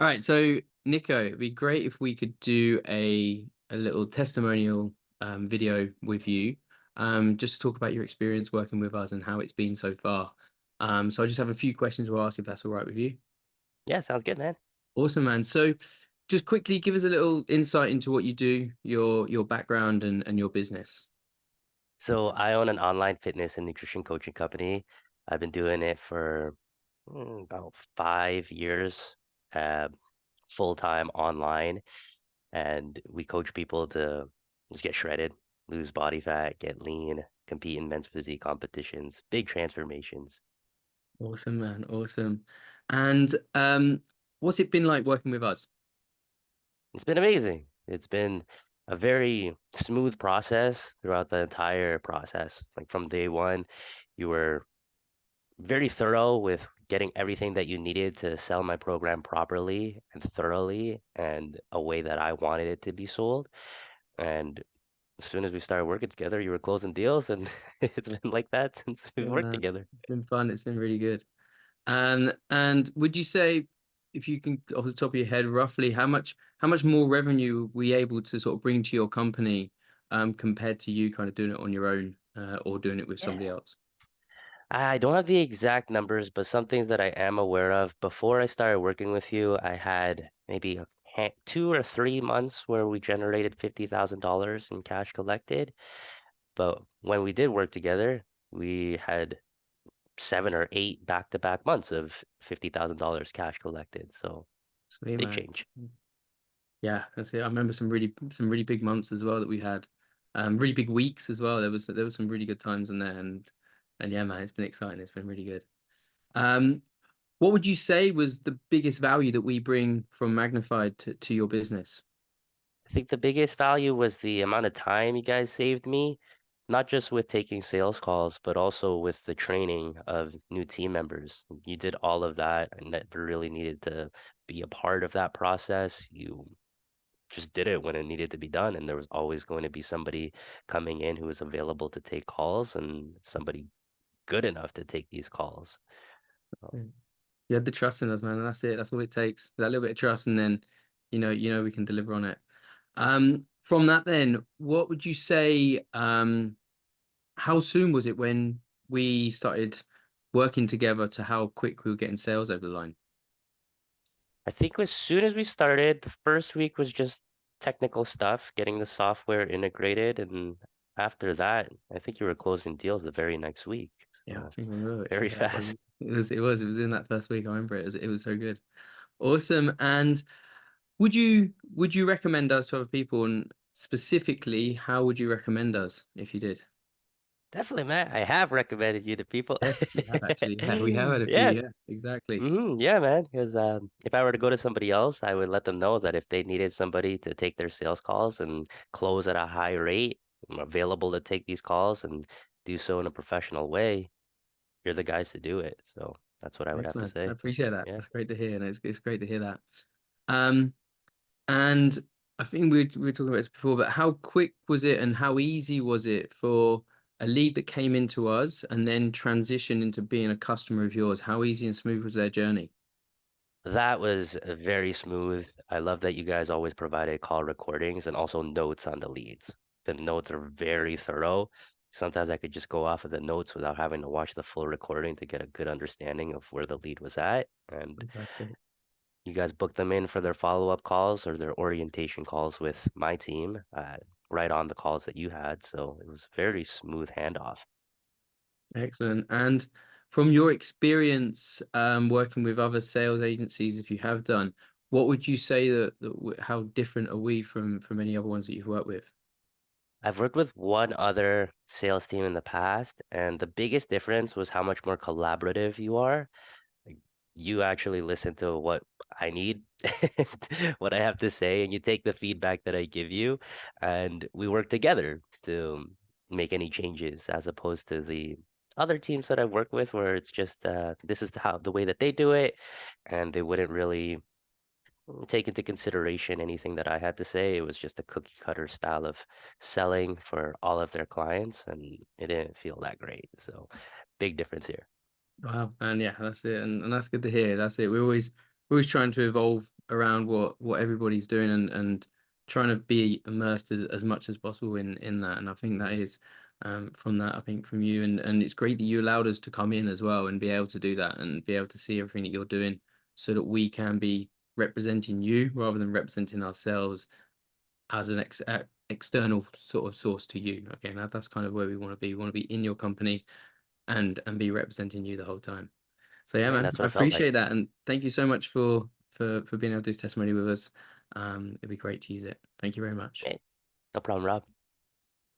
All right, so Nico, it'd be great if we could do a little testimonial video with you, just to talk about your experience working with us and how it's been so far. So I just have a few questions we'll ask if that's all right with you. Yeah, sounds good, man. Awesome, man. So just quickly give us a little insight into what you do, your background and your business. So I own an online fitness and nutrition coaching company. I've been doing it for about 5 years, uh, full time online, and we coach people to just get shredded, lose body fat, get lean, compete in men's physique competitions, big transformations. Awesome, man. Awesome. And what's it been like working with us? It's been amazing. It's been a very smooth process throughout the entire process. Like from day one, you were very thorough with getting everything that you needed to sell my program properly and thoroughly and a way that I wanted it to be sold. And as soon as we started working together, you were closing deals, and it's been like that since we've Yeah, worked man. together. It's been fun. It's been really good. And would you say, if you can, off the top of your head, roughly how much more revenue were you able to sort of bring to your company, compared to you kind of doing it on your own, or doing it with somebody Yeah. else? I don't have the exact numbers, but some things that I am aware of. Before I started working with you, I had maybe 2 or 3 months where we generated $50,000 in cash collected. But when we did work together, we had 7 or 8 back-to-back months of $50,000 cash collected. So Sweet, big man. change. Yeah, that's it. I remember some really big months as well that we had, really big weeks as well. There was some really good times in there, and yeah, man, it's been exciting. It's been really good. Um, what would you say was the biggest value that we bring from Magnifyde to your business? I think the biggest value was the amount of time you guys saved me, not just with taking sales calls, but also with the training of new team members. You did all of that and that really needed to be a part of that process. You just did it when it needed to be done, and there was always going to be somebody coming in who was available to take calls and somebody good enough to take these calls. You had the trust in us, man, and that's it. That's all it takes. That little bit of trust, and then we can deliver on it. From that, then, what would you say? How soon was it when we started working together to how quick we were getting sales over the line? I think as soon as we started, the first week was just technical stuff, getting the software integrated, and after that, I think you were closing deals the very next week. Yeah, I So think we were very actually. Yeah, fast. it was in that first week. I remember it was so good, awesome. And would you recommend us to other people? And specifically, how would you recommend us if you did? Definitely, man. I have recommended you to people. Yes, we have actually. Yeah, we have had a few. Yeah. Yeah, exactly. Yeah, man. Because if I were to go to somebody else, I would let them know that if they needed somebody to take their sales calls and close at a high rate, I'm available to take these calls and do so in a professional way. You're the guys to do it. So that's what I would have to Excellent. I say. appreciate that. Yeah. That's great to hear, and it's great to hear that. Um, and I think we were talking about this before, but how quick was it, and how easy was it for a lead that came into us and then transition into being a customer of yours? How easy and smooth was their journey? That was very smooth. I love that you guys always provided call recordings and also notes on the leads. The notes are very thorough. Sometimes I could just go off of the notes without having to watch the full recording to get a good understanding of where the lead was at. And Fantastic. you guys booked them in for their follow-up calls or their orientation calls with my team, right on the calls that you had. So it was very smooth handoff. Excellent. And from your experience, working with other sales agencies, if you have done, what would you say how different are we from any other ones that you've worked with? I've worked with one other sales team in the past, and the biggest difference was how much more collaborative you are. Like, you actually listen to what I need, what I have to say, and you take the feedback that I give you, and we work together to make any changes, as opposed to the other teams that I work with, where it's just this is the way that they do it, and they wouldn't really take into consideration anything that I had to say. It was just a cookie cutter style of selling for all of their clients, and it didn't feel that great. So, big difference here. Wow. And yeah, that's it. And that's good to hear. That's it. We're always trying to evolve around what everybody's doing, and trying to be immersed as much as possible in that. And I think that is from that, I think from you, and it's great that you allowed us to come in as well and be able to do that and be able to see everything that you're doing so that we can be representing you rather than representing ourselves as an external sort of source to you. Okay, now that's kind of where we want to be. We want to be in your company and be representing you the whole time. So yeah, Yeah, man, that's what I it felt like. appreciate that, and thank you so much for being able to do this testimony with us. It'd be great to use it. Thank you very much. Okay, no problem, Rob.